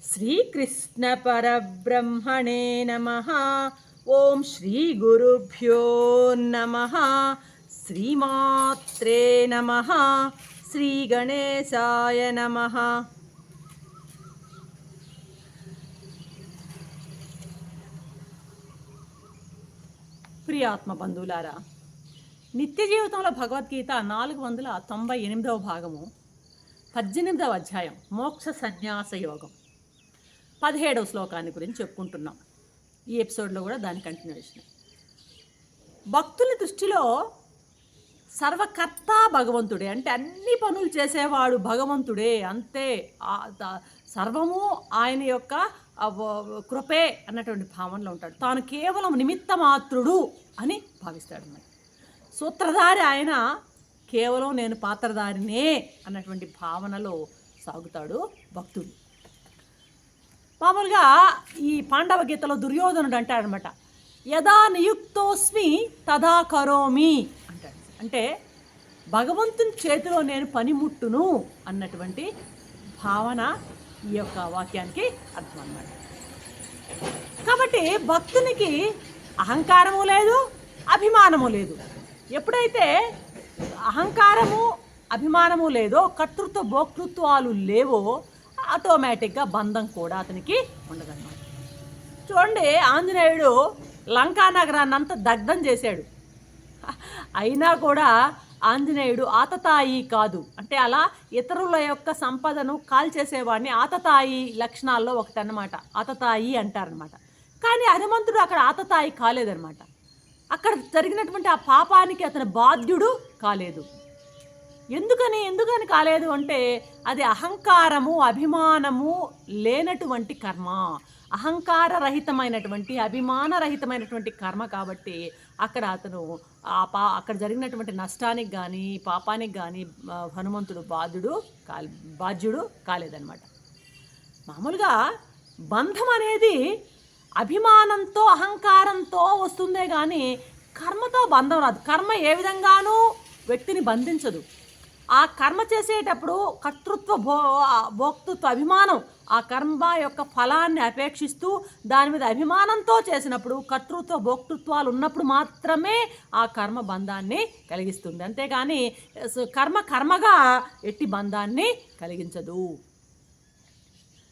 శ్రీకృష్ణ పరబ్రహ్మణే నమః. ఓం శ్రీ గురుభ్యో నమః. శ్రీమాత్రే నమః. శ్రీ గణేశాయ నమః. ప్రియాత్మ బంధువులారా, నిత్య జీవితంలో భగవద్గీత 498వ భాగము 18వ అధ్యాయం మోక్ష సన్యాస యోగం 17వ శ్లోకాన్ని గురించి చెప్పుకుంటున్నాం. ఈ ఎపిసోడ్లో కూడా దాని కంటిన్యూషన్. భక్తుల దృష్టిలో సర్వకర్త భగవంతుడే, అంటే అన్ని పనులు చేసేవాడు భగవంతుడే, అంతే, సర్వము ఆయన యొక్క కృపే అన్నటువంటి భావనలో ఉంటాడు. తాను కేవలం నిమిత్త మాత్రుడు అని భావిస్తాడు. మరి సూత్రధారి ఆయన, కేవలం నేను పాత్రధారినే అన్నటువంటి భావనలో సాగుతాడు భక్తుడు. మామూలుగా ఈ పాండవ గీతలో దుర్యోధనుడు అంటాడనమాట, యదా నియుక్తోస్మి తదా కరోమి అంటాడు. అంటే భగవంతుని చేతిలో నేను పనిముట్టును అన్నటువంటి భావన ఈ యొక్క వాక్యానికి అర్థం అన్నమాట. కాబట్టి భక్తునికి అహంకారము లేదు, అభిమానము లేదు. ఎప్పుడైతే అహంకారము అభిమానము లేదో, కర్తృత్వ భోక్తృత్వాలు లేవో, ఆటోమేటిక్గా బంధం కూడా అతనికి ఉండదన్నమాట. చూడండి, ఆంజనేయుడు లంకా నగరాన్ని అంతా దగ్ధం చేశాడు. అయినా కూడా ఆంజనేయుడు ఆతతాయి కాదు. అంటే అలా ఇతరుల యొక్క సంపదను కాల్చేసేవాడిని ఆతతాయి లక్షణాల్లో ఒకటి అన్నమాట. ఆతతాయి అంటారనమాట. కానీ హనుమంతుడు అక్కడ ఆతతాయి కాలేదనమాట. అక్కడ జరిగినటువంటి ఆ పాపానికి అతను బాధ్యుడు కాలేదు. ఎందుకని కాలేదు అంటే అది అహంకారము అభిమానము లేనటువంటి కర్మ, అహంకార రహితమైనటువంటి అభిమానరహితమైనటువంటి కర్మ. కాబట్టి అక్కడ అతను అక్కడ జరిగినటువంటి నష్టానికి కానీ పాపానికి కానీ హనుమంతుడు బాధ్యుడు కాలేదన్నమాట. మామూలుగా బంధం అనేది అభిమానంతో అహంకారంతో వస్తుందే కానీ కర్మతో బంధం రాదు. కర్మ ఏ విధంగానూ వ్యక్తిని బంధించదు. ఆ కర్మ చేసేటప్పుడు కర్తృత్వ భోక్తృత్వ అభిమానం, ఆ కర్మ యొక్క ఫలాన్ని అపేక్షిస్తూ దాని మీద అభిమానంతో చేసినప్పుడు, కర్తృత్వ భోక్తృత్వాలు ఉన్నప్పుడు మాత్రమే ఆ కర్మ బంధాన్ని కలిగిస్తుంది. అంతేగాని కర్మగా ఎట్టి బంధాన్ని కలిగించదు.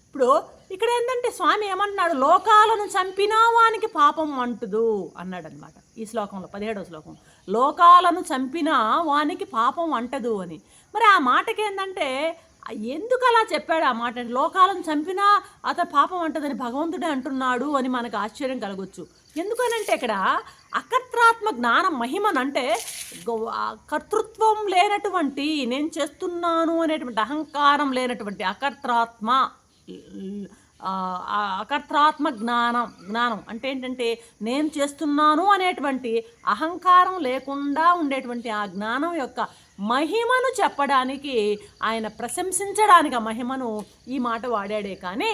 ఇప్పుడు ఇక్కడ ఏంటంటే స్వామి ఏమంటున్నాడు, లోకాలను చంపినా వానికి పాపం అంటుదు అన్నాడు అనమాట. ఈ శ్లోకంలో 17వ శ్లోకం, లోకాలను చంపినా వానికి పాపం అంటదు అని. మరి ఆ మాటకి ఏంటంటే ఎందుకు అలా చెప్పాడు? ఆ మాట లోకాలను చంపినా అతను పాపం అంటదని భగవంతుడే అంటున్నాడు అని మనకు ఆశ్చర్యం కలగొచ్చు. ఎందుకనంటే ఇక్కడ అకర్త్రాత్మ జ్ఞానం మహిమనంటే కర్తృత్వం లేనటువంటి, నేను చేస్తున్నాను అనేటువంటి అహంకారం లేనటువంటి అకర్త్రాత్మ జ్ఞానం అంటే ఏంటంటే నేను చేస్తున్నాను అనేటువంటి అహంకారం లేకుండా ఉండేటువంటి ఆ జ్ఞానం యొక్క మహిమను చెప్పడానికి, ఆయన ప్రశంసించడానికి ఆ మహిమను ఈ మాట వాడాడే. కానీ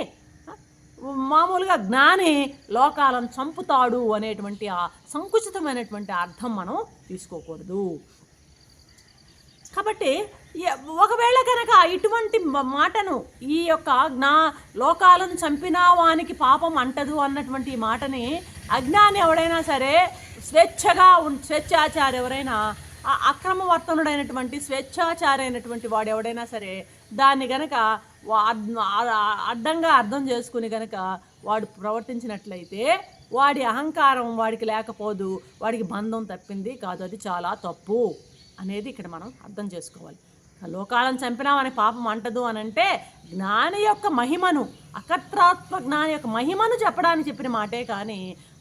మామూలుగా జ్ఞాని లోకాలను చంపుతాడు అనేటువంటి ఆ సంకుచితమైనటువంటి అర్థం మనం తీసుకోకూడదు. కాబట్టి ఒకవేళ కనుక ఇటువంటి మాటను, ఈ యొక్క లోకాలను చంపినా వానికి పాపం అంటదు అన్నటువంటి మాటని అజ్ఞాని ఎవడైనా సరే, స్వేచ్ఛాచారి ఎవరైనా, అక్రమవర్తనుడైనటువంటి స్వేచ్ఛాచారి అయినటువంటి వాడు ఎవడైనా సరే దాన్ని గనక అడ్డంగా అర్థం చేసుకుని గనక వాడు ప్రవర్తించినట్లయితే వాడి అహంకారం వాడికి లేకపోదు, వాడికి బంధం తప్పింది కాదు. అది చాలా తప్పు అనేది ఇక్కడ మనం అర్థం చేసుకోవాలి. లోకాలను చంపినామని పాపం అంటదు అని అంటే జ్ఞాని యొక్క మహిమను, అకర్త్రాత్మ జ్ఞాని యొక్క మహిమను చెప్పడానికి చెప్పిన మాటే. కానీ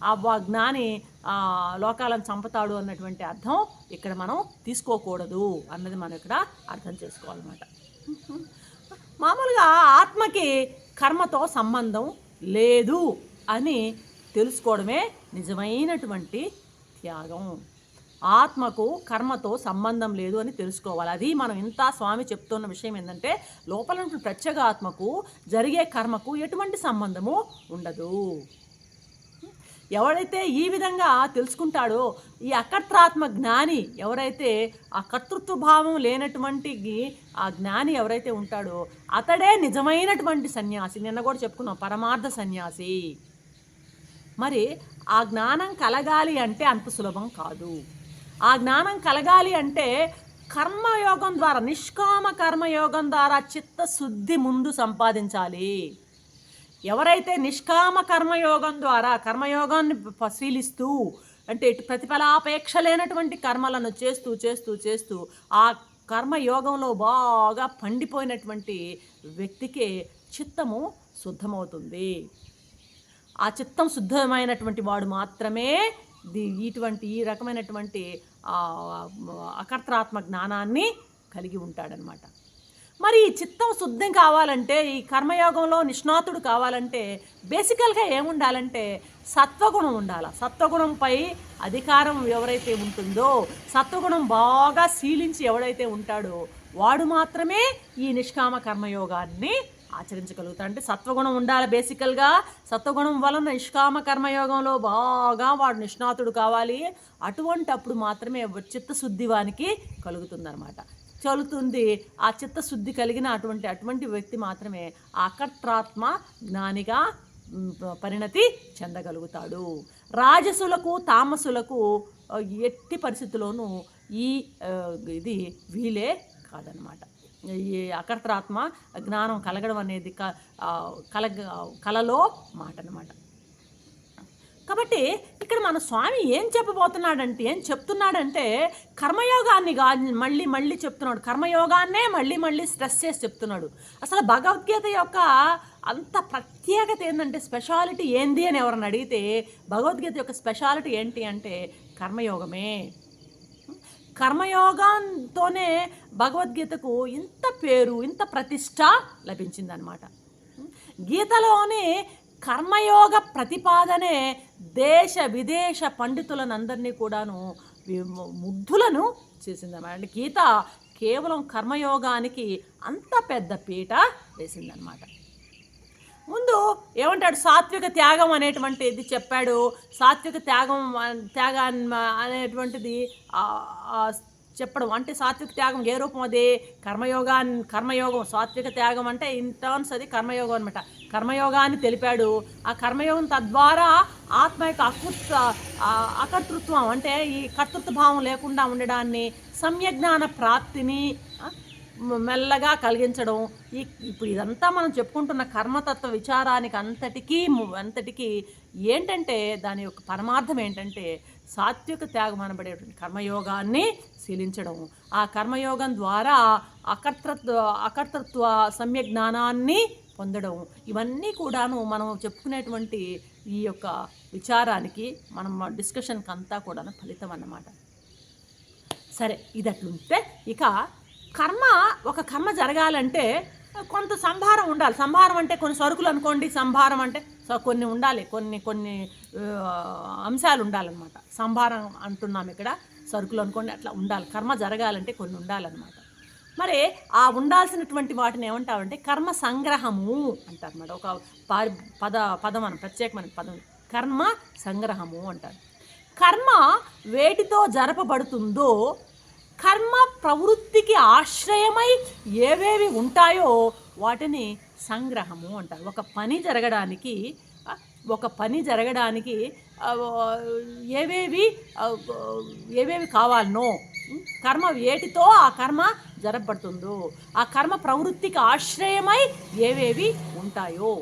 ఆ జ్ఞాని లోకాలను చంపుతాడు అన్నటువంటి అర్థం ఇక్కడ మనం తీసుకోకూడదు అన్నది మనం ఇక్కడ అర్థం చేసుకోవాలన్నమాట. మామూలుగా ఆత్మకి కర్మతో సంబంధం లేదు అని తెలుసుకోవడమే నిజమైనటువంటి త్యాగం. ఆత్మకు కర్మతో సంబంధం లేదు అని తెలుసుకోవాలి. అది మనం ఇంత స్వామి చెప్తున్న విషయం ఏంటంటే లోపల ప్రత్యేక ఆత్మకు జరిగే కర్మకు ఎటువంటి సంబంధము ఉండదు. ఎవరైతే ఈ విధంగా తెలుసుకుంటాడో, ఈ అకర్త్రాత్మ జ్ఞాని ఎవరైతే ఆ కర్తృత్వ భావం లేనటువంటి ఆ జ్ఞాని ఎవరైతే ఉంటాడో అతడే నిజమైనటువంటి సన్యాసి. నిన్న కూడా చెప్పుకున్నాం, పరమార్థ సన్యాసి. మరి ఆ జ్ఞానం కలగాలి అంటే అంత సులభం కాదు. ఆ జ్ఞానం కలగాలి అంటే కర్మయోగం ద్వారా, నిష్కామ కర్మయోగం ద్వారా చిత్తశుద్ధి ముందు సంపాదించాలి. ఎవరైతే నిష్కామ కర్మయోగం ద్వారా కర్మయోగాన్ని పరిశీలిస్తూ, అంటే ఇటు ప్రతిఫలాపేక్ష లేనటువంటి కర్మలను చేస్తూ చేస్తూ చేస్తూ ఆ కర్మయోగంలో బాగా పండిపోయినటువంటి వ్యక్తికి చిత్తము శుద్ధమవుతుంది. ఆ చిత్తం శుద్ధమైనటువంటి వాడు మాత్రమే ఈ రకమైనటువంటి అకర్త్రాత్మ జ్ఞానాన్ని కలిగి ఉంటాడనమాట. మరి ఈ చిత్తం శుద్ధం కావాలంటే, ఈ కర్మయోగంలో నిష్ణాతుడు కావాలంటే బేసికల్గా ఏముండాలంటే సత్వగుణం ఉండాలి. సత్వగుణంపై అధికారం ఎవరైతే ఉంటుందో, సత్వగుణం బాగా శీలించి ఎవడైతే ఉంటాడో వాడు మాత్రమే ఈ నిష్కామ కర్మయోగాన్ని ఆచరించగలుగుతాడు. అంటే సత్వగుణం ఉండాలి బేసికల్గా. సత్వగుణం వలన నిష్కామ కర్మయోగంలో బాగా వాడు నిష్ణాతుడు కావాలి. అప్పుడు మాత్రమే చిత్తశుద్ధి వానికి కలుగుతుందన్నమాట. చలుతుంది. ఆ చిత్తశుద్ధి కలిగిన అటువంటి వ్యక్తి మాత్రమే అకర్త్రాత్మ జ్ఞానిగా పరిణతి చెందగలుగుతాడు. రాజసులకు తామసులకు ఎట్టి పరిస్థితుల్లోనూ ఇది వీలే కాదనమాట. ఈ అకర్త్రాత్మ జ్ఞానం కలగడం అనేది కలలో మాట అనమాట. కాబట్టి ఇక్కడ మన స్వామి ఏం చెప్తున్నాడంటే కర్మయోగాన్ని మళ్ళీ మళ్ళీ చెప్తున్నాడు. కర్మయోగాన్నే మళ్ళీ మళ్ళీ స్ట్రెస్ చేసి చెప్తున్నాడు. అసలు భగవద్గీత యొక్క అంత ప్రత్యేకత ఏంటంటే, స్పెషాలిటీ ఏంది అని ఎవరిని అడిగితే భగవద్గీత యొక్క స్పెషాలిటీ ఏంటి అంటే కర్మయోగమే. కర్మయోగంతోనే భగవద్గీతకు ఇంత పేరు, ఇంత ప్రతిష్ట లభించిందనమాట. గీతలోని కర్మయోగ ప్రతిపాదనే దేశ విదేశ పండితులనందరినీ కూడాను ముగ్ధులను చేసిందన్నమాట. అంటే గీత కేవలం కర్మయోగానికి అంత పెద్ద పీట వేసిందనమాట. ముందు ఏమంటాడు, సాత్విక త్యాగం అనేటువంటిది చెప్పాడు. సాత్విక త్యాగాన్ని అనేటువంటిది చెప్పడం అంటే సాత్విక త్యాగం ఏ రూపం? అది కర్మయోగం. సాత్విక త్యాగం అంటే ఇన్ టర్మ్స్ అది కర్మయోగం అనమాట. కర్మయోగాన్ని తెలిపాడు. ఆ కర్మయోగం తద్వారా ఆత్మ యొక్క అకర్తృత్వం అంటే ఈ కర్తృత్వ భావం లేకుండా ఉండడాన్ని, సమ్యజ్ఞాన ప్రాప్తిని మెల్లగా కలిగించడం. ఇప్పుడు ఇదంతా మనం చెప్పుకుంటున్న కర్మతత్వ విచారానికి అంతటికీ ఏంటంటే దాని యొక్క పరమార్థం ఏంటంటే సాత్విక త్యాగం అనబడేటువంటి కర్మయోగాన్ని శీలించడం. ఆ కర్మయోగం ద్వారా అకర్తృత్వ సమ్యజ్ఞానాన్ని పొందడం. ఇవన్నీ కూడాను మనం చెప్పుకునేటువంటి ఈ యొక్క విచారానికి, మనం డిస్కషన్కి అంతా కూడా ఫలితం అన్నమాట. సరే, ఇది అట్లుంటే ఇక ఒక కర్మ జరగాలంటే కొంత సంభారం ఉండాలి. సంభారం అంటే కొన్ని సరుకులు అనుకోండి. సంభారం అంటే కొన్ని ఉండాలి, కొన్ని అంశాలు ఉండాలన్నమాట. సంభారం అంటున్నాం ఇక్కడ, సరుకులు అనుకోండి, అట్లా ఉండాలి. కర్మ జరగాలంటే కొన్ని ఉండాలన్నమాట. మరి ఆ ఉండాల్సినటువంటి వాటిని ఏమంటారంటే కర్మ సంగ్రహము అంటారన్నమాట. ఒక పదం అని ప్రత్యేకమైన పదం కర్మ సంగ్రహము అంటారు. కర్మ వేటితో జరపబడుతుందో, కర్మ ప్రవృత్తికి ఆశ్రయమై ఏవేవి ఉంటాయో వాటిని సంగ్రహము అంటారు. ఒక పని జరగడానికి ఏవేవి కావాలనో, కర్మ వేటితో ఆ కర్మ జరపబడుతుందో, ఆ కర్మ ప్రవృత్తికి ఆశ్రయమై ఏవేవి ఉంటాయో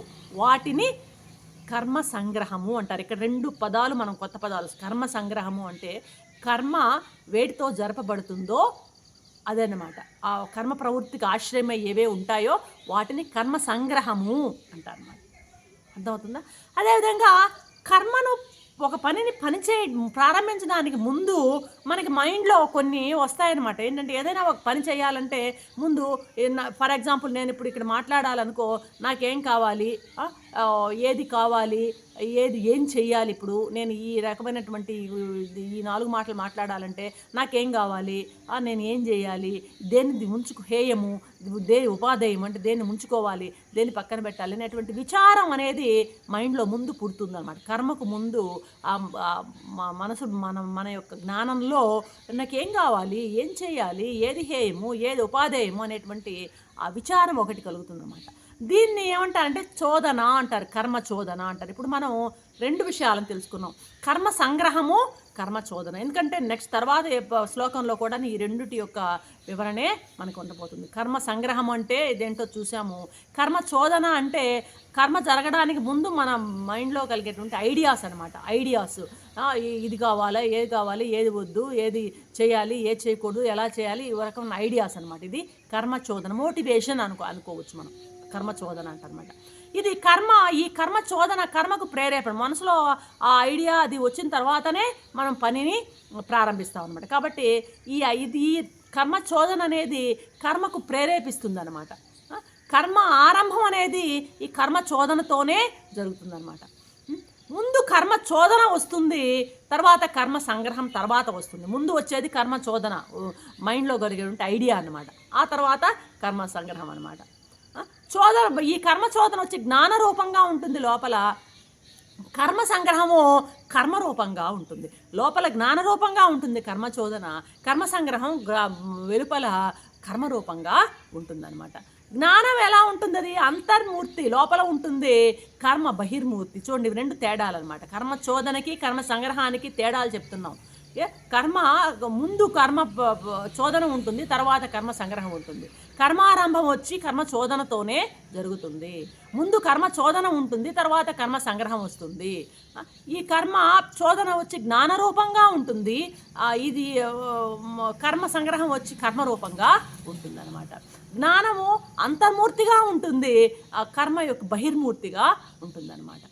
వాటిని కర్మ సంగ్రహము అంటారు. ఇక్కడ 2 పదాలు మనం కొత్త పదాలు. కర్మ సంగ్రహము అంటే కర్మ వేటితో జరపబడుతుందో అదన్నమాట. ఆ కర్మ ప్రవృత్తికి ఆశ్రయమై ఏవే ఉంటాయో వాటిని కర్మ సంగ్రహము అంటారన్నమాట. అర్థమవుతుందా? అదేవిధంగా కర్మను ఒక పనిని ప్రారంభించడానికి ముందు మనకి మైండ్లో కొన్ని వస్తాయన్నమాట. ఏంటంటే ఏదైనా ఒక పని చేయాలంటే ముందు, ఫర్ ఎగ్జాంపుల్ నేను ఇప్పుడు ఇక్కడ మాట్లాడాలనుకో, నాకేం కావాలి, ఏది కావాలి, ఏం చెయ్యాలి, ఇప్పుడు నేను ఈ రకమైనటువంటి ఈ 4 మాటలు మాట్లాడాలంటే నాకేం కావాలి, నేను ఏం చేయాలి, దేన్ని హేయము, దేని ఉపాధేయం అంటే దేన్ని ముంచుకోవాలి, దేన్ని పక్కన పెట్టాలి అనేటువంటి విచారం అనేది మైండ్లో ముందు పుడుతుందన్నమాట. కర్మకు ముందు మనసు మన యొక్క జ్ఞానంలో నాకేం కావాలి, ఏం చేయాలి, ఏది హేయము, ఏది ఉపాధేయము అనేటువంటి ఆ విచారం ఒకటి కలుగుతుందన్నమాట. దీన్ని ఏమంటారంటే చోదన అంటారు, కర్మ చోదన అంటారు. ఇప్పుడు మనం 2 విషయాలను తెలుసుకున్నాం, కర్మ సంగ్రహము, కర్మ చోదన. ఎందుకంటే నెక్స్ట్ తర్వాత శ్లోకంలో కూడా ఈ రెండిటి యొక్క వివరణే మనకు ఉండబోతుంది. కర్మ సంగ్రహం అంటే ఇదేంటో చూసాము, కర్మ చోదన అంటే కర్మ జరగడానికి ముందు మన మైండ్లో కలిగేటువంటి ఐడియాస్ అనమాట. ఐడియాస్, ఇది కావాలా, ఏది కావాలి, ఏది వద్దు, ఏది చేయాలి, ఏది చేయకూడదు, ఎలా చేయాలి, ఈ రకమైన ఐడియాస్ అనమాట. ఇది కర్మ చోదన, మోటివేషన్ అనుకోవచ్చు మనం. కర్మ చోదన అంటారనమాట. ఇది ఈ కర్మ చోదన కర్మకు ప్రేరేపణ. మనసులో ఆ ఐడియా అది వచ్చిన తర్వాతనే మనం పనిని ప్రారంభిస్తాం అనమాట. కాబట్టి ఈ కర్మ చోదన అనేది కర్మకు ప్రేరేపిస్తుంది అనమాట. కర్మ ఆరంభం అనేది ఈ కర్మ చోదనతోనే జరుగుతుందన్నమాట. ముందు కర్మ చోదన వస్తుంది, తర్వాత కర్మ సంగ్రహం తర్వాత వస్తుంది. ముందు వచ్చేది కర్మ చోదన, మైండ్లో కలిగేటువంటి ఐడియా అన్నమాట. ఆ తర్వాత కర్మ సంగ్రహం అనమాట. ఈ కర్మ చోదన వచ్చి జ్ఞాన రూపంగా ఉంటుంది, లోపల కర్మ సంగ్రహము కర్మ రూపంగా ఉంటుంది. లోపల జ్ఞాన రూపంగా ఉంటుంది కర్మ చోదన, కర్మ సంగ్రహం వెలుపల కర్మ రూపంగా ఉంటుందన్నమాట. జ్ఞానం ఎలా ఉంటుంది, అది అంతర్మూర్తి లోపల ఉంటుంది, కర్మ బహిర్మూర్తి. చూడండి, 2 తేడాలన్నమాట. కర్మ చోదనకి కర్మ సంగ్రహానికి తేడాలు చెప్తున్నాం. కర్మ ముందు కర్మ చోదన ఉంటుంది, తర్వాత కర్మ సంగ్రహం ఉంటుంది. కర్మారంభం వచ్చి కర్మ చోదనతోనే జరుగుతుంది. ముందు కర్మ చోదన ఉంటుంది, తర్వాత కర్మ సంగ్రహం వస్తుంది. ఈ కర్మ చోదన వచ్చి జ్ఞానరూపంగా ఉంటుంది, ఇది కర్మ సంగ్రహం వచ్చి కర్మరూపంగా ఉంటుంది అనమాట. జ్ఞానము అంతర్మూర్తిగా ఉంటుంది, కర్మ యొక్క బహిర్మూర్తిగా ఉంటుందన్నమాట.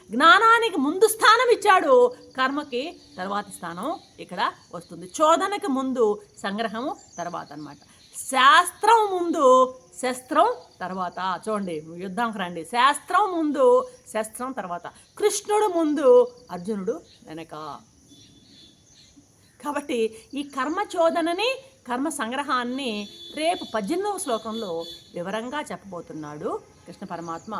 జ్ఞానానికి ముందు స్థానం ఇచ్చాడు, కర్మకి తర్వాతి స్థానం ఇక్కడ వస్తుంది. చోదనకి ముందు, సంగ్రహము తర్వాత అనమాట. శాస్త్రం ముందు, శస్త్రం తర్వాత. చూడండి, యుద్ధానికి రండి, శాస్త్రం ముందు, శస్త్రం తర్వాత. కృష్ణుడు ముందు, అర్జునుడు వెనక. కాబట్టి ఈ కర్మ చోదనని, కర్మ సంగ్రహాన్ని రేపు 18వ శ్లోకంలో వివరంగా చెప్పబోతున్నాడు కృష్ణ పరమాత్మ.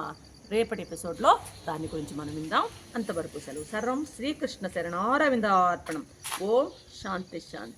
రేపటి ఎపిసోడ్లో దాని గురించి మనం విందాం. అంతవరకు సెలవు. సర్వం శ్రీకృష్ణ శరణారవిందార్పణం. ఓం శాంతి శాంతి.